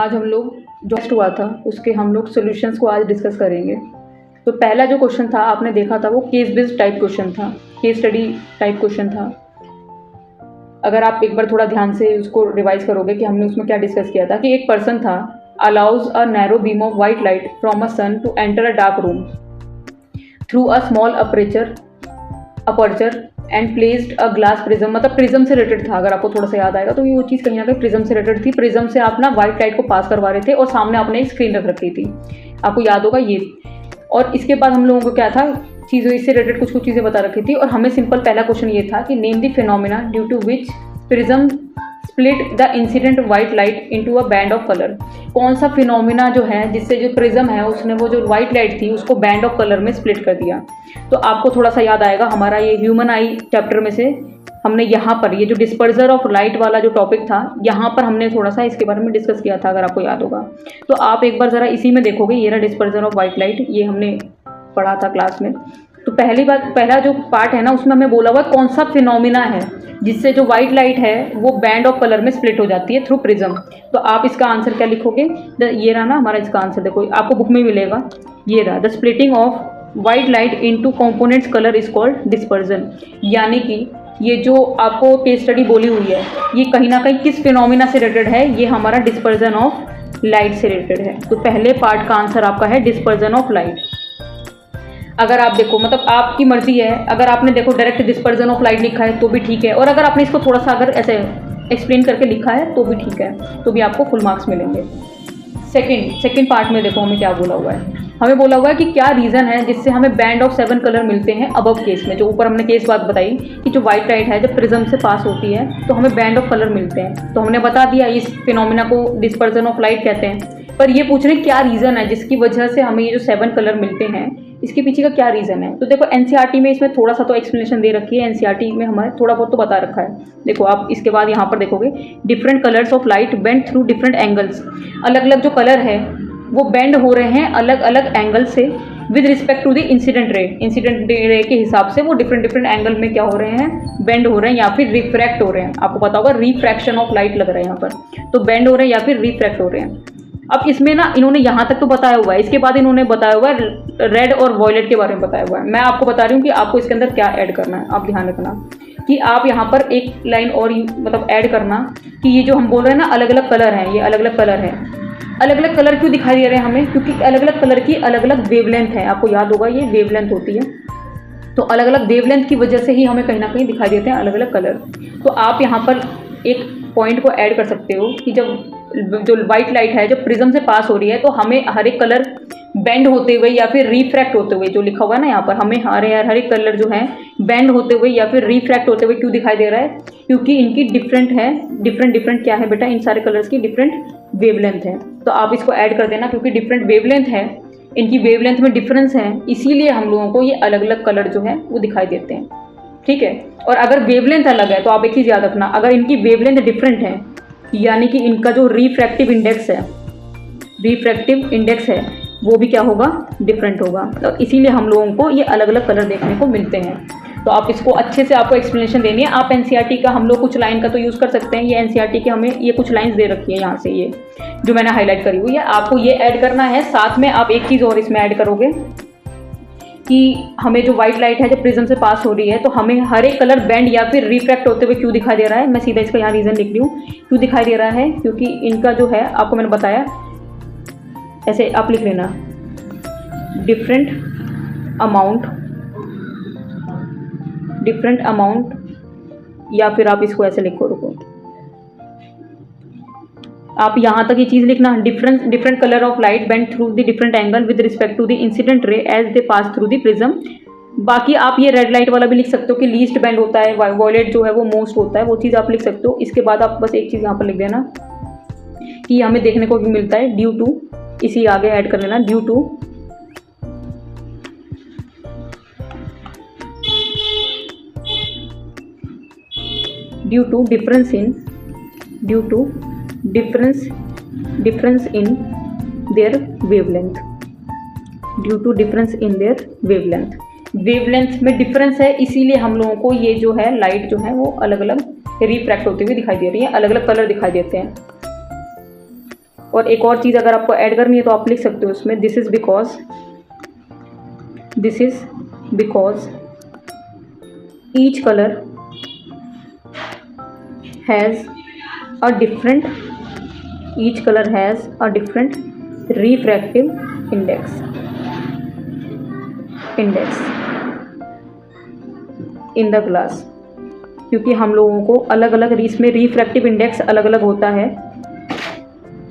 आज हम लोग जो टेस्ट हुआ था उसके हम लोग सॉल्यूशंस को आज डिस्कस करेंगे। तो पहला जो क्वेश्चन था आपने देखा था वो केस बेस्ड टाइप क्वेश्चन था, केस स्टडी टाइप क्वेश्चन था। अगर आप एक बार थोड़ा ध्यान से उसको रिवाइज करोगे कि हमने उसमें क्या डिस्कस किया था कि एक पर्सन था, allows a narrow beam of white light from a sun to enter a dark room through a small aperture and placed a glass prism. मतलब प्रिज्म से रिलेटेड था, अगर आपको थोड़ा सा याद आएगा तो ये वो चीज़ कहीं ना कहीं प्रिज्म से रिलेटेड थी। प्रिज्म से आप ना व्हाइट लाइट को पास करवा रहे थे और सामने आपने एक स्क्रीन रख रखी थी, आपको याद होगा ये। और इसके बाद हम लोगों को क्या था, चीज़ों इससे रिलेटेड कुछ चीज़ें बता रखी थी और हमें सिंपल पहला क्वेश्चन ये था कि name the phenomena due to which prism split the incident white light into a band of colour. कौन सा फिनोमिना जो है जिससे जो प्रिज्म है उसने वो जो वाइट लाइट थी उसको बैंड ऑफ कलर में स्प्लिट कर दिया। तो आपको थोड़ा सा याद आएगा हमारा ये ह्यूमन आई चैप्टर में से हमने यहाँ पर ये जो डिस्पर्जर ऑफ लाइट वाला जो टॉपिक था यहाँ पर हमने थोड़ा सा इसके बारे में डिस्कस किया था, अगर आपको याद होगा। तो आप एक बार ज़रा इसी में देखोगे, ये रहा डिस्पर्जर ऑफ वाइट लाइट, ये हमने पढ़ा था क्लास में। तो पहला जो पार्ट है ना उसमें हमें बोला हुआ कौन सा फिनोमिना है जिससे जो व्हाइट लाइट है वो बैंड ऑफ कलर में स्प्लिट हो जाती है थ्रू प्रिज्म। तो आप इसका आंसर क्या लिखोगे, ये रहा ना हमारा इसका आंसर, देखो आपको बुक में मिलेगा, ये रहा the splitting of white light into components colour is called dispersion. यानी कि ये जो आपको केस स्टडी बोली हुई है ये कहीं ना कहीं किस फिनोमिना से रिलेटेड है, ये हमारा डिस्पर्जन ऑफ लाइट से रिलेटेड है। तो पहले पार्ट का आंसर आपका है डिस्पर्जन ऑफ लाइट। अगर आप देखो, मतलब आपकी मर्जी है, अगर आपने देखो डायरेक्ट डिस्पर्जन ऑफ लाइट लिखा है तो भी ठीक है, और अगर आपने इसको थोड़ा सा अगर ऐसे एक्सप्लेन करके लिखा है तो भी ठीक है, तो भी आपको फुल मार्क्स मिलेंगे। सेकंड पार्ट में देखो हमें क्या बोला हुआ है, हमें बोला हुआ है कि क्या रीज़न है जिससे हमें बैंड ऑफ 7 कलर मिलते हैं अबव केस में। जो ऊपर हमने केस बात बताई कि जो व्हाइट लाइट है जब प्रिज्म से पास होती है तो हमें बैंड ऑफ कलर मिलते हैं, तो हमने बता दिया इस फिनोमिना को डिस्पर्जन ऑफ लाइट कहते हैं। पर ये पूछ रहे क्या रीज़न है जिसकी वजह से हमें ये जो 7 कलर मिलते हैं, इसके पीछे का क्या रीज़न है। तो देखो एनसीईआरटी में इसमें थोड़ा सा तो एक्सप्लेनेशन दे रखी है, एनसीईआरटी में हमारे थोड़ा बहुत तो बता रखा है। देखो आप इसके बाद यहाँ पर देखोगे different colours of light bend through different angles. अलग अलग जो कलर है वो बेंड हो रहे हैं अलग अलग एंगल से with respect to the incident ray. Incident ray के हिसाब से वो डिफरेंट एंगल में क्या हो रहे हैं, बेंड हो रहे हैं या फिर रिफ्रैक्ट हो रहे हैं। आपको पता होगा रिफ्रैक्शन ऑफ लाइट लग रहा है यहाँ पर, तो बेंड हो रहे हैं या फिर रिफ्रैक्ट हो रहे हैं। अब इसमें ना इन्होंने यहाँ तक तो बताया हुआ है, इसके बाद इन्होंने बताया हुआ है रेड और वॉयलेट के बारे में बताया हुआ है। मैं आपको बता रही हूँ कि आपको इसके अंदर क्या ऐड करना है। आप ध्यान रखना कि आप यहाँ पर एक लाइन और मतलब ऐड करना कि ये जो हम बोल रहे हैं ना अलग अलग कलर हैं, ये अलग अलग कलर हैं। अलग अलग कलर क्यों दिखाई दे रहे हैं हमें, क्योंकि अलग अलग कलर की अलग अलग वेवलेंथ है। आपको याद होगा ये वेवलेंथ होती है, तो अलग अलग वेवलेंथ की वजह से ही हमें कहीं ना कहीं दिखाई देते हैं अलग अलग कलर। तो आप यहाँ पर एक पॉइंट को ऐड कर सकते हो कि जब जो वाइट लाइट है जब प्रिज्म से पास हो रही है तो हमें हर एक कलर बेंड होते हुए या फिर रिफ्रैक्ट होते हुए, जो लिखा हुआ है ना यहाँ पर, हमें हर एक कलर जो है बेंड होते हुए या फिर रिफ्रैक्ट होते हुए क्यों दिखाई दे रहा है, क्योंकि इनकी डिफरेंट है, डिफरेंट क्या है बेटा, इन सारे कलर्स की डिफरेंट वेवलेंथ है। तो आप इसको ऐड कर देना, क्योंकि डिफरेंट वेवलेंथ है, इनकी वेवलेंथ में डिफरेंस है, इसीलिए हम लोगों को ये अलग अलग कलर जो है वो दिखाई देते हैं। ठीक है, और अगर वेवलेंथ अलग है तो आप एक चीज़ याद रखना, अगर इनकी वेवलेंथ डिफरेंट है यानी कि इनका जो रिफ्रैक्टिव इंडेक्स है वो भी क्या होगा, डिफरेंट होगा। तो इसीलिए हम लोगों को ये अलग अलग कलर देखने को मिलते हैं। तो आप इसको अच्छे से आपको एक्सप्लेनेशन देनी है। आप एनसीईआरटी का हम लोग कुछ लाइन का तो यूज़ कर सकते हैं, ये एनसीईआरटी के हमें ये कुछ लाइंस दे रखी है यहाँ से, ये जो मैंने हाईलाइट करी हुई है आपको ये ऐड करना है। साथ में आप एक चीज़ और इसमें ऐड करोगे कि हमें जो व्हाइट लाइट है जब प्रिज्म से पास हो रही है तो हमें हर एक कलर बेंड या फिर रिफ्रैक्ट होते हुए क्यों दिखाई दे रहा है। मैं सीधा इसका यहाँ रीज़न लिख रही हूँ क्यों दिखाई दे रहा है, क्योंकि इनका जो है आपको मैंने बताया, ऐसे आप लिख लेना डिफरेंट अमाउंट या फिर आप इसको ऐसे लिखो, रुको आप यहाँ तक ये चीज़ लिखना, different colour of light bend through the different angle with respect to the incident ray as they pass through the prism. बाकी आप ये रेड लाइट वाला भी लिख सकते हो कि लीस्ट बेंड होता है, वॉयलेट जो है वो मोस्ट होता है, वो चीज़ आप लिख सकते हो। इसके बाद आप बस एक चीज़ यहाँ पर लिख देना कि हमें देखने को मिलता है ड्यू टू, इसी आगे ऐड कर लेना due to difference in their wavelength, due to difference in their wavelength में डिफरेंस है, इसीलिए हम लोगों को ये जो है लाइट जो है वो अलग अलग रिफ्रैक्ट होते हुए दिखाई दे रही है, अलग अलग कलर दिखाई देते हैं। और एक और चीज़ अगर आपको ऐड करनी है तो आप लिख सकते हो उसमें, this is because each colour has a different refractive index in the glass, क्योंकि हम लोगों को अलग अलग इसमें रिफ्रैक्टिव इंडेक्स अलग अलग होता है।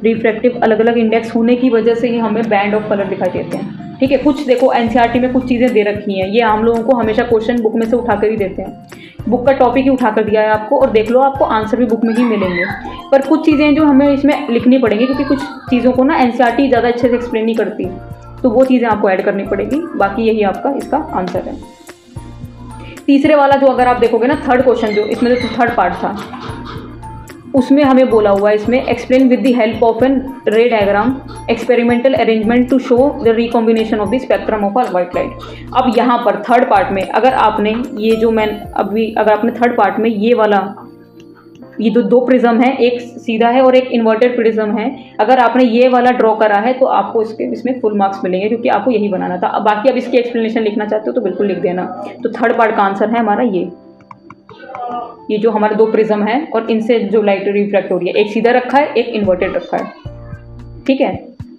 रिफ्रैक्टिव अलग अलग इंडेक्स होने की वजह से ही हमें बैंड ऑफ कलर दिखाई देते हैं। ठीक है, कुछ देखो एनसीईआरटी में कुछ चीज़ें दे रखी हैं, ये हम लोगों को हमेशा क्वेश्चन बुक में से उठा कर ही देते हैं। बुक का टॉपिक ही उठा कर दिया है आपको, और देख लो आपको आंसर भी बुक में ही मिलेंगे। पर कुछ चीज़ें जो हमें इसमें लिखनी पड़ेंगी, क्योंकि कुछ चीज़ों को ना एनसीईआरटी ज़्यादा अच्छे से एक्सप्लेन नहीं करती, तो वो चीज़ें आपको ऐड करनी पड़ेगी। बाकी यही आपका इसका आंसर है। तीसरे वाला जो अगर आप देखोगे ना, थर्ड क्वेश्चन जो इसमें जो थर्ड पार्ट था, उसमें हमें बोला हुआ है इसमें, explain with the help of an ray diagram experimental arrangement to show the recombination of the spectrum of a white light. अब यहाँ पर थर्ड पार्ट में अगर आपने ये जो मैं अभी अगर आपने थर्ड पार्ट में ये वाला, ये जो दो प्रिज्म है, एक सीधा है और एक इन्वर्टेड प्रिज्म है, अगर आपने ये वाला ड्रॉ करा है तो आपको इसमें फुल मार्क्स मिलेंगे, क्योंकि आपको यही बनाना था। अब बाकी अब इसकी एक्सप्लेनेशन लिखना चाहते हो तो बिल्कुल लिख देना। तो थर्ड पार्ट का आंसर है हमारा ये जो हमारे दो प्रिज्म है और इनसे जो लाइट रिफ्लेक्ट हो रही है, एक सीधा रखा है, एक इन्वर्टेड रखा है। ठीक है,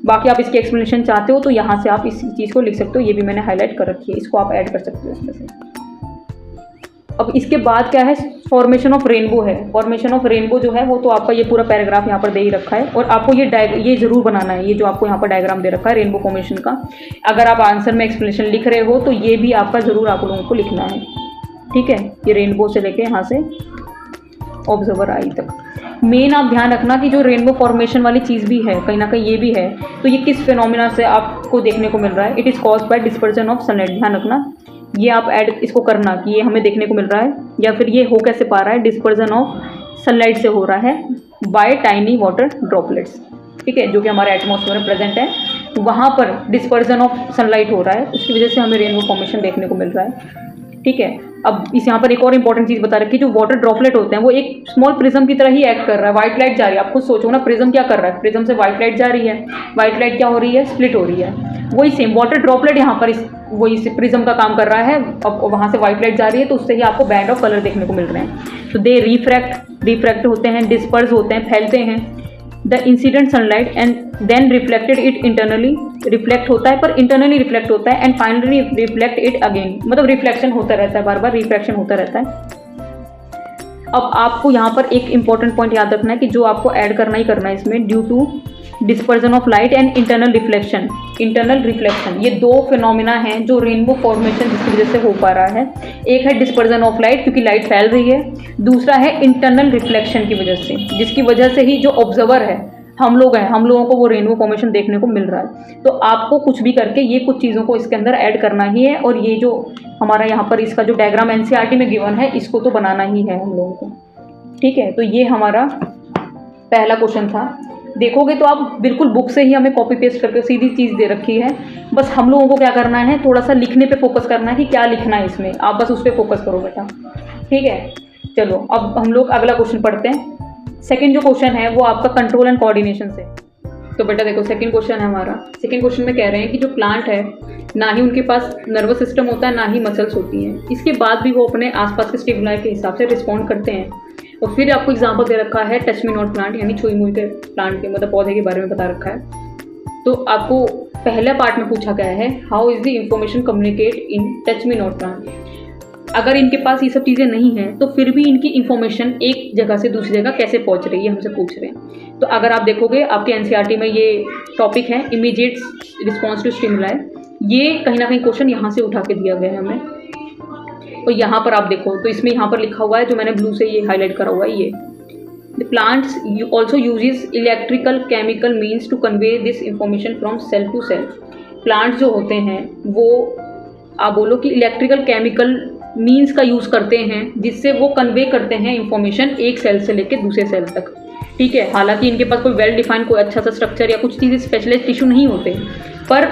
बाकी आप इसकी एक्सप्लेनेशन चाहते हो तो यहाँ से आप इस चीज़ को लिख सकते हो, ये भी मैंने हाईलाइट कर रखी है, इसको आप ऐड कर सकते हो इसमें से। अब इसके बाद क्या है, फॉर्मेशन ऑफ रेनबो है। फॉर्मेशन ऑफ रेनबो जो है वो तो आपका ये पूरा पैराग्राफ यहाँ पर दे ही रखा है, और आपको ये जरूर बनाना है, ये जो आपको यहाँ पर डायग्राम दे रखा है रेनबो फॉर्मेशन का। अगर आप आंसर में एक्सप्लेनेशन लिख रहे हो तो ये भी आपका ज़रूर आप लोगों को लिखना है। ठीक है, ये रेनबो से लेके यहाँ से ऑब्जर्वर आई तक। मेन आप ध्यान रखना कि जो रेनबो फॉर्मेशन वाली चीज़ भी है, कहीं ना कहीं ये भी है, तो ये किस फिनोमिना से आपको देखने को मिल रहा है। It is caused by dispersion of sunlight. ध्यान रखना, ये आप ऐड इसको करना कि ये हमें देखने को मिल रहा है, या फिर ये हो कैसे पा रहा है, डिस्पर्जन ऑफ सनलाइट से हो रहा है बाय टाइनी वाटर ड्रॉपलेट्स। ठीक है, जो कि हमारे एटमॉस्फेयर में प्रेजेंट है, वहाँ पर डिस्पर्जन ऑफ सनलाइट हो रहा है, उसकी वजह से हमें रेनबो फॉर्मेशन देखने को मिल रहा है। ठीक है, अब इस यहाँ पर एक और इंपॉर्टेंट चीज़ बता रखी है, जो वाटर ड्रॉपलेट होते हैं वो एक स्मॉल प्रिज्म की तरह ही एक्ट कर रहा है। व्हाइट लाइट जा रही है, आप खुद सोचो ना, प्रिज्म क्या कर रहा है, प्रिज्म से व्हाइट लाइट जा रही है, व्हाइट लाइट क्या हो रही है, स्प्लिट हो रही है। वही सेम वाटर ड्रॉपलेट यहाँ पर वही प्रिज्म का काम कर रहा है। अब वहाँ से व्हाइट लाइट जा रही है तो उससे ही आपको बैंड ऑफ कलर देखने को मिल रहे हैं। तो दे रिफ्रैक्ट होते हैं, डिस्पर्स होते हैं, फैलते हैं the incident sunlight and then reflected it internally. Reflect होता है पर इंटरनली रिफ्लेक्ट होता है, and finally reflect it again, मतलब रिफ्लेक्शन होता रहता है, बार बार रिफ्लेक्शन होता रहता है। अब आपको यहाँ पर एक इंपॉर्टेंट पॉइंट याद रखना है कि जो आपको ऐड करना ही करना है इसमें, due to dispersion of light and internal reflection. ये दो फिनोमिना हैं जो रेनबो फॉर्मेशन जिसकी वजह से हो पा रहा है। एक है डिस्पर्जन ऑफ लाइट, क्योंकि लाइट फैल रही है। दूसरा है इंटरनल रिफ्लेक्शन की वजह से, जिसकी वजह से ही जो ऑब्जर्वर है, हम लोगों को वो रेनबो फॉर्मेशन देखने को मिल रहा है। तो आपको कुछ भी करके ये कुछ चीज़ों को इसके अंदर ऐड करना ही है, और ये जो हमारा यहाँ पर इसका जो डायग्राम एनसीईआरटी में गिवन है, इसको तो बनाना ही है हम लोगों को। ठीक है, तो ये हमारा पहला क्वेश्चन था। देखोगे तो आप बिल्कुल बुक से ही हमें कॉपी पेस्ट करके सीधी चीज़ दे रखी है, बस हम लोगों को क्या करना है, थोड़ा सा लिखने पे फोकस करना है कि क्या लिखना है इसमें, आप बस उस पर फोकस करो बेटा। ठीक है, चलो अब हम लोग अगला क्वेश्चन पढ़ते हैं। सेकंड जो क्वेश्चन है वो आपका कंट्रोल एंड कोऑर्डिनेशन से। तो बेटा देखो, सेकंड क्वेश्चन है हमारा। सेकंड क्वेश्चन में कह रहे हैं कि जो प्लांट है, ना ही उनके पास नर्वस सिस्टम होता है, ना ही मसल्स होती हैं, इसके बाद भी वो अपने आसपास के स्टिमुलाई के हिसाब से रिस्पॉन्ड करते हैं। और फिर आपको एग्जाम्पल दे रखा है टच मी नॉट प्लांट, यानी छुई मुई के प्लांट के, मतलब पौधे के बारे में बता रखा है। तो आपको पहले पार्ट में पूछा गया है, how is the information communicate in touch me not plant. अगर इनके पास ये सब चीज़ें नहीं हैं तो फिर भी इनकी इन्फॉर्मेशन एक जगह से दूसरी जगह कैसे पहुंच रही है, हमसे पूछ रहे हैं। तो अगर आप देखोगे आपके एनसीईआरटी में ये टॉपिक है इमीडिएट रिस्पॉन्स टू स्टिमुलाई। ये कहीं ना कहीं क्वेश्चन यहाँ से उठा के दिया गया है हमें। और यहाँ पर आप देखो तो इसमें यहाँ पर लिखा हुआ है, जो मैंने ब्लू से ये हाईलाइट करा हुआ है, ये the plants also uses electrical chemical means to convey this information from cell to cell. Plants जो होते हैं वो आप बोलो कि इलेक्ट्रिकल केमिकल मीन्स का यूज़ करते हैं, जिससे वो कन्वे करते हैं इंफॉर्मेशन एक सेल से लेकर दूसरे सेल तक। ठीक है, हालांकि इनके पास कोई वेल डिफाइंड कोई अच्छा सा स्ट्रक्चर या कुछ चीज़ें स्पेशलाइज्ड टिश्यू नहीं होते, पर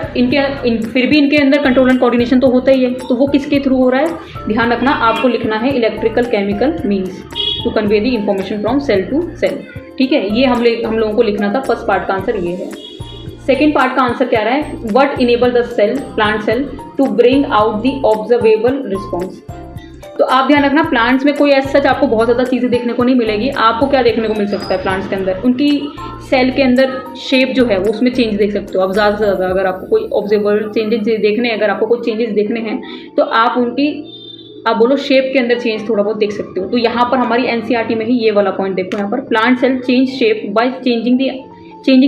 फिर भी इनके अंदर कंट्रोल एंड कोऑर्डिनेशन तो होता ही है। तो वो किसके थ्रू हो रहा है, ध्यान रखना, आपको लिखना है electrical chemical means to convey the information from cell to cell. ठीक है, ये हम लोगों को लिखना था। फर्स्ट पार्ट का आंसर ये है। सेकेंड पार्ट का आंसर क्या रहा है, what enable the cell, plant cell to bring out the observable response. तो आप ध्यान रखना, प्लांट्स में कोई ऐसा सच आपको बहुत ज़्यादा चीज़ें देखने को नहीं मिलेगी। आपको क्या देखने को मिल सकता है प्लांट्स के अंदर, उनकी सेल के अंदर शेप जो है वो उसमें चेंज देख सकते हो आप ज़्यादा से ज़्यादा। अगर आपको कोई ऑब्जर्वेबल चेंजेस देखने हैं, अगर आपको कोई चेंजेस देखने हैं तो आप उनकी आप बोलो शेप के अंदर चेंज थोड़ा बहुत देख सकते हो। तो यहाँ पर हमारी एनसीईआरटी में ही ये वाला पॉइंट देखो, यहाँ पर plant cell change shape by changing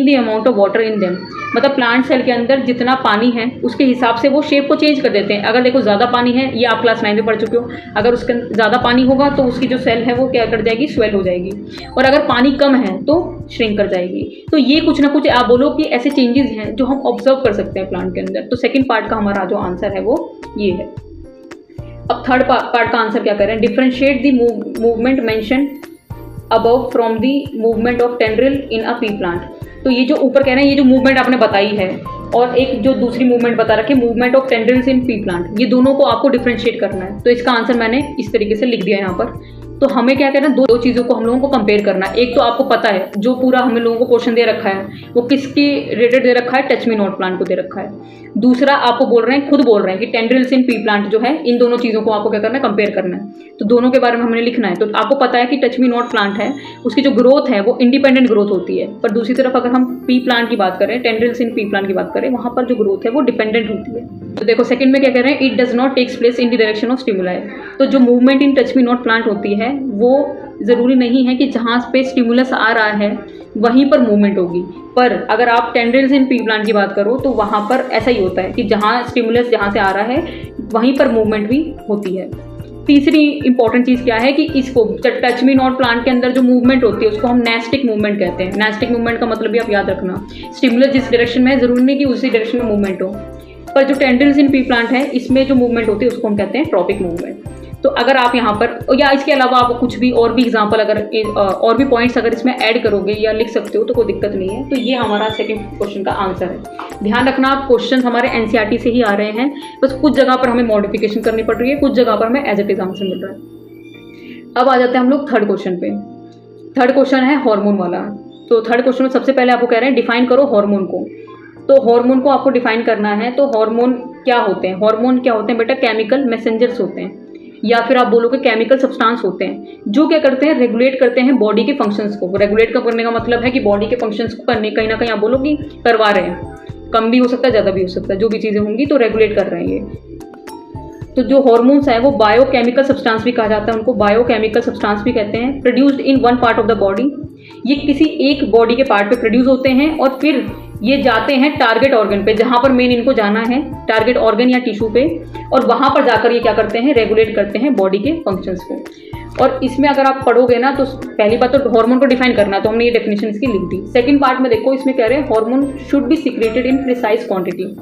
the amount of water in them. मतलब प्लांट सेल के अंदर जितना पानी है उसके हिसाब से वो शेप को चेंज कर देते हैं। अगर देखो ज़्यादा पानी है, ये आप क्लास 9 में पढ़ चुके हो, अगर उसके ज़्यादा पानी होगा तो उसकी जो सेल है वो क्या कर जाएगी, स्वेल हो जाएगी, और अगर पानी कम है तो श्रिंक कर जाएगी। तो ये कुछ ना कुछ आप बोलो कि ऐसे चेंजेस हैं जो हम ऑब्जर्व कर सकते हैं प्लांट के अंदर। तो सेकेंड पार्ट का हमारा जो आंसर है वो ये है। अब थर्ड पार्ट का आंसर क्या करें, differentiate the movement mention above from the movement of tendril in a P plant. तो ये जो ऊपर कह रहे हैं, ये जो मूवमेंट आपने बताई है और एक जो दूसरी मूवमेंट बता रखी है, movement of tendrils in P plant, ये दोनों को आपको डिफरेंशिएट करना है। तो इसका आंसर मैंने इस तरीके से लिख दिया यहाँ पर। तो हमें क्या करना है, दो चीज़ों को हम लोगों को कंपेयर करना है। एक तो आपको पता है जो पूरा हम लोगों को क्वेश्चन दे रखा है वो किसकी रिलेटेड दे रखा है, टच मी नॉट प्लांट को दे रखा है। दूसरा आपको बोल रहे हैं, खुद बोल रहे हैं कि टेंड्रिल्स इन पी प्लांट जो है, इन दोनों चीज़ों को आपको क्या करना है, कंपेयर करना है। तो दोनों के बारे में हमने लिखना है। तो आपको पता है कि टच मी नॉट प्लांट है, उसकी जो ग्रोथ है वो इंडिपेंडेंट ग्रोथ होती है, पर दूसरी तरफ अगर हम पी प्लांट की बात करें, टेंड्रिल्स इन पी प्लांट की बात करें, वहाँ पर जो ग्रोथ है वो डिपेंडेंट होती है। तो देखो सेकंड में क्या कह रहे हैं, it does not takes place in the direction of stimuli. तो जो movement in touch me not plant होती है वो ज़रूरी नहीं है कि जहाँ पे स्टिमुलस आ रहा है वहीं पर मूवमेंट होगी, पर अगर आप टेंड्रिल्स इन पी प्लांट की बात करो तो वहाँ पर ऐसा ही होता है कि जहाँ स्टिमुलस जहाँ से आ रहा है वहीं पर मूवमेंट भी होती है। तीसरी इंपॉर्टेंट चीज़ क्या है कि इसको टच मी नॉट प्लांट के अंदर जो मूवमेंट होती है उसको हम नेस्टिक मूवमेंट कहते हैं। नेस्टिक मूवमेंट का मतलब भी आप याद रखना, स्टिमुलस जिस डायरेक्शन में है ज़रूरी नहीं कि उसी डायरेक्शन में मूवमेंट हो, पर जो टेंड्रिल्स इन पी प्लांट है इसमें जो मूवमेंट होती है उसको हम कहते हैं ट्रॉपिक मूवमेंट। तो अगर आप यहाँ पर या इसके अलावा आप कुछ भी और भी एग्जांपल अगर और भी पॉइंट्स अगर इसमें ऐड करोगे या लिख सकते हो तो कोई दिक्कत नहीं है। तो ये हमारा सेकंड क्वेश्चन का आंसर है। ध्यान रखना, आप क्वेश्चन हमारे एनसीईआरटी से ही आ रहे हैं, बस कुछ जगह पर हमें मॉडिफिकेशन करनी पड़ रही है, कुछ जगह पर हमें एज इट इज आंसर मिल रहा है। अब आ जाते हैं हम लोग थर्ड क्वेश्चन पे। थर्ड क्वेश्चन है हार्मोन वाला। तो थर्ड क्वेश्चन में सबसे पहले आपको कह रहे हैं डिफाइन करो हार्मोन को। तो हार्मोन को आपको डिफाइन करना है। तो हार्मोन क्या होते हैं, हार्मोन क्या होते हैं बेटा, केमिकल मैसेंजर्स होते हैं, या फिर आप बोलोगे केमिकल सब्सटेंस होते हैं जो क्या करते हैं, रेगुलेट करते हैं बॉडी के फंक्शंस को। रेगुलेट करने का मतलब है कि बॉडी के फंक्शंस को करने कहीं ना कहीं आप बोलो कि करवा रहे हैं, कम भी हो सकता है ज़्यादा भी हो सकता है, जो भी चीज़ें होंगी तो रेगुलेट कर रहे हैं ये। तो जो हार्मोन्स है वो बायोकेमिकल सब्सटेंस भी कहा जाता है, उनको बायोकेमिकल सब्सटेंस भी कहते हैं। Produced in one part of the body, ये किसी एक बॉडी के पार्ट पे प्रोड्यूस होते हैं और फिर ये जाते हैं टारगेट ऑर्गन पे, जहाँ पर मेन इनको जाना है टारगेट ऑर्गन या टिश्यू पे, और वहाँ पर जाकर ये क्या करते हैं, रेगुलेट करते हैं बॉडी के फंक्शंस को। और इसमें अगर आप पढ़ोगे ना तो पहली बात तो हार्मोन को डिफाइन करना, तो हमने ये डेफिनेशन इसकी लिख दी। सेकंड पार्ट में देखो, इसमें कह रहे हैं hormone should be secreted in precise quantity.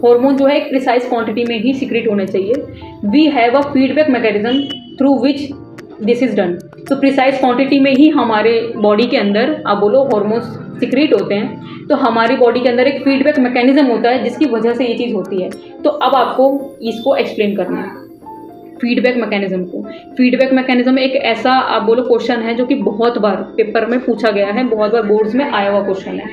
Hormone जो है एक प्रिसाइज क्वांटिटी में ही सिक्रेट होने चाहिए। We have a feedback mechanism through which this is done. तो प्रिसाइज क्वांटिटी में ही हमारे बॉडी के अंदर आप बोलो हार्मोन्स सिक्रेट होते हैं। तो हमारी बॉडी के अंदर एक फीडबैक मैकेनिज्म होता है जिसकी वजह से ये चीज़ होती है। तो अब आपको इसको एक्सप्लेन करना है फीडबैक मैकेनिज्म को। फीडबैक मैकेनिज्म एक ऐसा आप बोलो क्वेश्चन है जो कि बहुत बार पेपर में पूछा गया है, बहुत बार बोर्ड्स में आया हुआ क्वेश्चन है।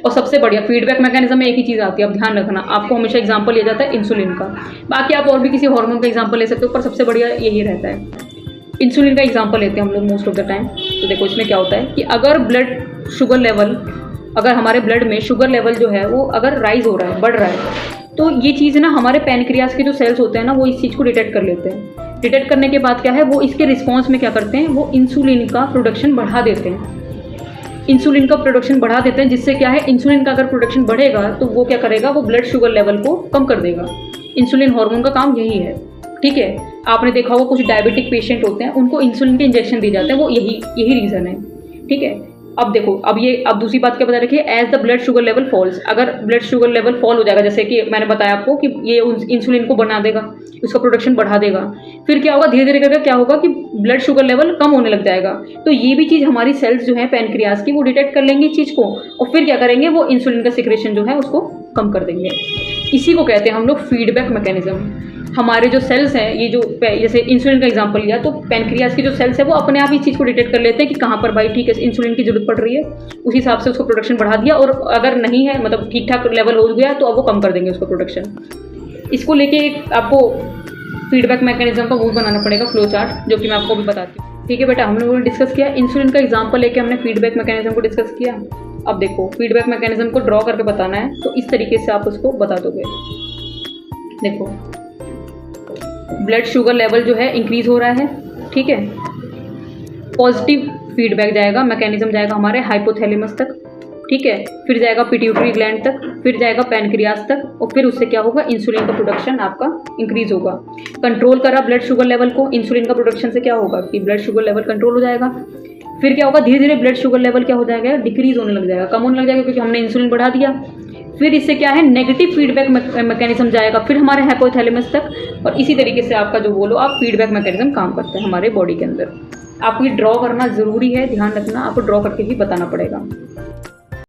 और सबसे बढ़िया फीडबैक मैकेनिज्म में एक ही चीज़ आती है, अब ध्यान रखना, आपको हमेशा एग्जाम्पल लिया जाता है इंसुलिन का। बाकी आप और भी किसी हार्मोन का एग्जाम्पल ले सकते हो, पर सबसे बढ़िया यही रहता है। इंसुलिन का एग्जाम्पल लेते हैं हम लोग मोस्ट ऑफ द टाइम। तो देखो इसमें क्या होता है कि अगर ब्लड शुगर लेवल, अगर हमारे ब्लड में शुगर लेवल जो है वो अगर राइज हो रहा है, बढ़ रहा है, तो ये चीज़ ना हमारे पैनक्रियास के जो सेल्स होते हैं ना वो इस चीज़ को डिटेक्ट कर लेते हैं। डिटेक्ट करने के बाद क्या है, वो इसके रिस्पॉन्स में क्या करते हैं, वो इंसुलिन का प्रोडक्शन बढ़ा देते हैं। इंसुलिन का प्रोडक्शन बढ़ा देते हैं, जिससे क्या है, इंसुलिन का अगर प्रोडक्शन बढ़ेगा तो वो क्या करेगा, वो ब्लड शुगर लेवल को कम कर देगा। इंसुलिन हार्मोन का काम यही है, ठीक है। आपने देखा होगा कुछ डायबिटिक पेशेंट होते हैं, उनको इंसुलिन के इंजेक्शन दिए जाते हैं, वो यही रीज़न है, ठीक है। अब देखो, अब दूसरी बात क्या बता रखी है, as the blood sugar level falls. अगर ब्लड शुगर लेवल फॉल हो जाएगा, जैसे कि मैंने बताया आपको कि ये इंसुलिन को बना देगा, उसका प्रोडक्शन बढ़ा देगा, फिर क्या होगा, धीरे धीरे करके क्या होगा कि ब्लड शुगर लेवल कम होने लग जाएगा। तो ये भी चीज़ हमारी सेल्स जो है पैनक्रियास की, वो डिटेक्ट कर लेंगी इस चीज़ को, और फिर क्या करेंगे, वो इंसुलिन का सिक्रेशन जो है उसको कम कर देंगे। इसी को कहते हैं हम लोग फीडबैक मैकेनिज्म। हमारे जो सेल्स हैं, ये जो जैसे इंसुलिन का एग्जांपल लिया, तो पैनक्रियाज की जो सेल्स है वो अपने आप इस चीज़ को डिटेक्ट कर लेते हैं कि कहाँ पर भाई ठीक है इंसुलिन की जरूरत पड़ रही है, उस हिसाब से उसको प्रोडक्शन बढ़ा दिया, और अगर नहीं है मतलब ठीक ठाक लेवल हो गया तो अब वो कम कर देंगे उसको प्रोडक्शन। इसको लेके एक आपको फीडबैक मैकेनिज्म का वो बनाना पड़ेगा, फ्लो चार्ट, जो कि मैं आपको भी बताती हूँ। ठीक है बेटा, हम लोगों ने डिस्कस किया इंसुलिन का एग्जांपल लेके, हमने फीडबैक मैकेनिज्म को डिस्कस किया। अब देखो फीडबैक मैकेनिज्म को ड्रॉ करके बताना है, तो इस तरीके से आप उसको बता दोगे। देखो ब्लड शुगर लेवल जो है इंक्रीज हो रहा है, ठीक है, पॉजिटिव फीडबैक जाएगा, मैकेनिज्म जाएगा हमारे हाइपोथैलेमस तक, ठीक है, फिर जाएगा पिट्यूटरी ग्लैंड तक, फिर जाएगा पैनक्रियाज तक, और फिर उससे क्या होगा, इंसुलिन का प्रोडक्शन आपका इंक्रीज होगा। कंट्रोल करा ब्लड शुगर लेवल को, इंसुलिन का प्रोडक्शन से क्या होगा कि ब्लड शुगर लेवल कंट्रोल हो जाएगा। फिर क्या होगा, धीरे धीरे ब्लड शुगर लेवल क्या हो जाएगा, डिक्रीज होने लग जाएगा, कम होने लग जाएगा, क्योंकि हमने इंसुलिन बढ़ा दिया। फिर इससे क्या है, नेगेटिव फीडबैक मैकेनिज्म जाएगा फिर हमारे हाइपोथैलेमस तक, और इसी तरीके से आपका जो बोलो आप फीडबैक मैकेनिज्म काम करते हैं हमारे बॉडी के अंदर। आपको ये ड्रॉ करना ज़रूरी है, ध्यान रखना, आपको ड्रॉ करके ही बताना पड़ेगा।